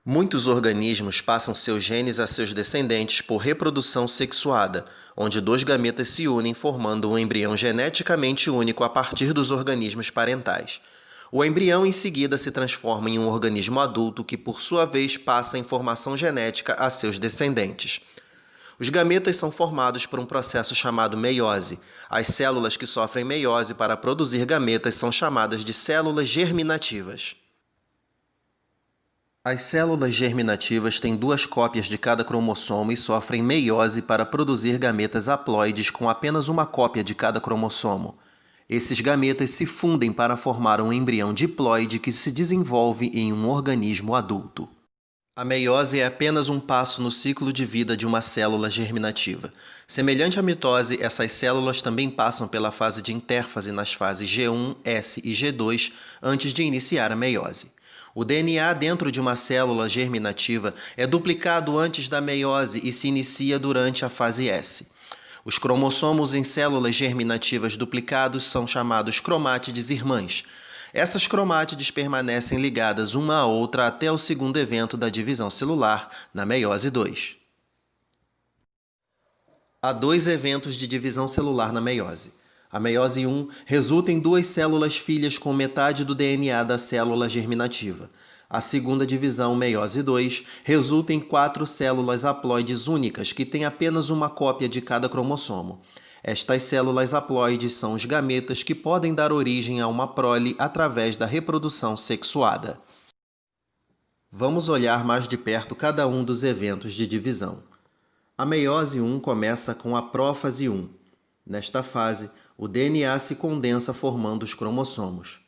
Muitos organismos passam seus genes a seus descendentes por reprodução sexuada, onde dois gametas se unem formando um embrião geneticamente único a partir dos organismos parentais. O embrião em seguida se transforma em um organismo adulto que, por sua vez, passa a informação genética a seus descendentes. Os gametas são formados por um processo chamado meiose. As células que sofrem meiose para produzir gametas são chamadas de células germinativas. As células germinativas têm duas cópias de cada cromossomo e sofrem meiose para produzir gametas haploides com apenas uma cópia de cada cromossomo. Esses gametas se fundem para formar um embrião diploide que se desenvolve em um organismo adulto. A meiose é apenas um passo no ciclo de vida de uma célula germinativa. Semelhante à mitose, essas células também passam pela fase de intérfase nas fases G1, S e G2 antes de iniciar a meiose. O DNA dentro de uma célula germinativa é duplicado antes da meiose e se inicia durante a fase S. Os cromossomos em células germinativas duplicados são chamados cromátides irmãs. Essas cromátides permanecem ligadas uma à outra até o segundo evento da divisão celular, na meiose 2. Há dois eventos de divisão celular na meiose. A meiose 1 resulta em duas células filhas com metade do DNA da célula germinativa. A segunda divisão, meiose 2, resulta em 4 células haploides únicas que têm apenas uma cópia de cada cromossomo. Estas células haploides são os gametas que podem dar origem a uma prole através da reprodução sexuada. Vamos olhar mais de perto cada um dos eventos de divisão. A meiose 1 começa com a prófase 1. Nesta fase, o DNA se condensa formando os cromossomos.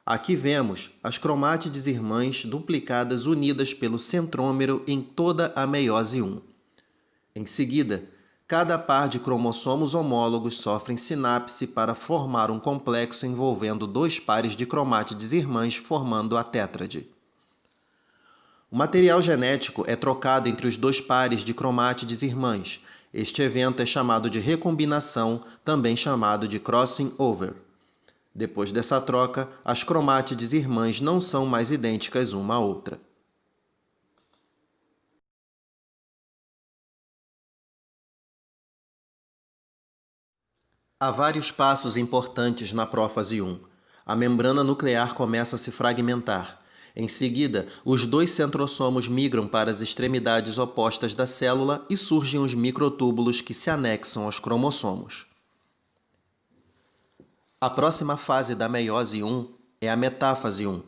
Aqui vemos as cromátides irmãs duplicadas unidas pelo centrômero em toda a meiose 1. Em seguida, cada par de cromossomos homólogos sofrem sinapse para formar um complexo envolvendo dois pares de cromátides irmãs formando a tétrade. O material genético é trocado entre os dois pares de cromátides irmãs. Este evento é chamado de recombinação, também chamado de crossing over. Depois dessa troca, as cromátides irmãs não são mais idênticas uma à outra. Há vários passos importantes na prófase 1. A membrana nuclear começa a se fragmentar. Em seguida, os dois centrossomos migram para as extremidades opostas da célula e surgem os microtúbulos que se anexam aos cromossomos. A próxima fase da meiose 1 é a metáfase 1.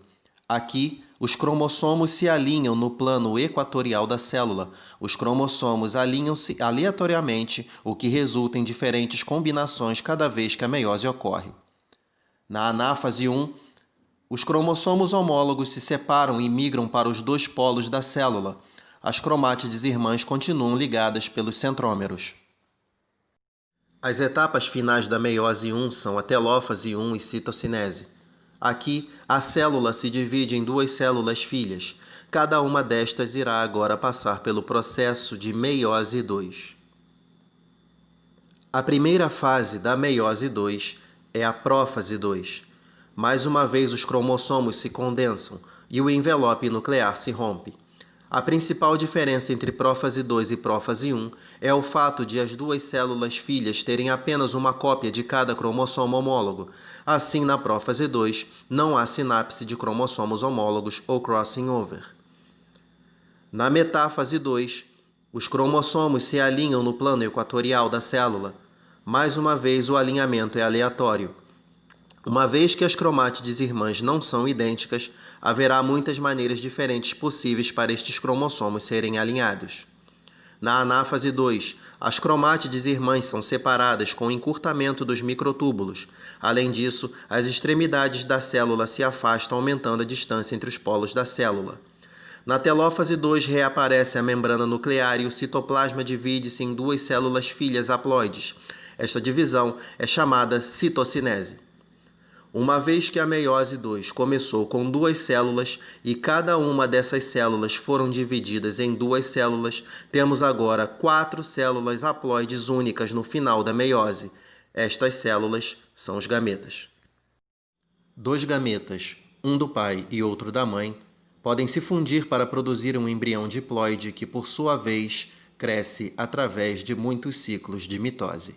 Aqui, os cromossomos se alinham no plano equatorial da célula. Os cromossomos alinham-se aleatoriamente, o que resulta em diferentes combinações cada vez que a meiose ocorre. Na anáfase 1, os cromossomos homólogos se separam e migram para os dois polos da célula. As cromátides irmãs continuam ligadas pelos centrômeros. As etapas finais da meiose 1 são a telófase 1 e citocinese. Aqui, a célula se divide em duas células filhas. Cada uma destas irá agora passar pelo processo de meiose 2. A primeira fase da meiose 2 é a prófase 2. Mais uma vez, os cromossomos se condensam e o envelope nuclear se rompe. A principal diferença entre prófase 2 e prófase 1 é o fato de as duas células filhas terem apenas uma cópia de cada cromossomo homólogo. Assim, na prófase 2, não há sinapse de cromossomos homólogos ou crossing over. Na metáfase 2, os cromossomos se alinham no plano equatorial da célula. Mais uma vez, o alinhamento é aleatório. Uma vez que as cromátides irmãs não são idênticas, haverá muitas maneiras diferentes possíveis para estes cromossomos serem alinhados. Na anáfase 2, as cromátides irmãs são separadas com o encurtamento dos microtúbulos. Além disso, as extremidades da célula se afastam, aumentando a distância entre os polos da célula. Na telófase 2, reaparece a membrana nuclear e o citoplasma divide-se em duas células filhas haploides. Esta divisão é chamada citocinese. Uma vez que a meiose 2 começou com duas células e cada uma dessas células foram divididas em duas células, temos agora 4 células haploides únicas no final da meiose. Estas células são os gametas. Dois gametas, um do pai e outro da mãe, podem se fundir para produzir um embrião diploide que, por sua vez, cresce através de muitos ciclos de mitose.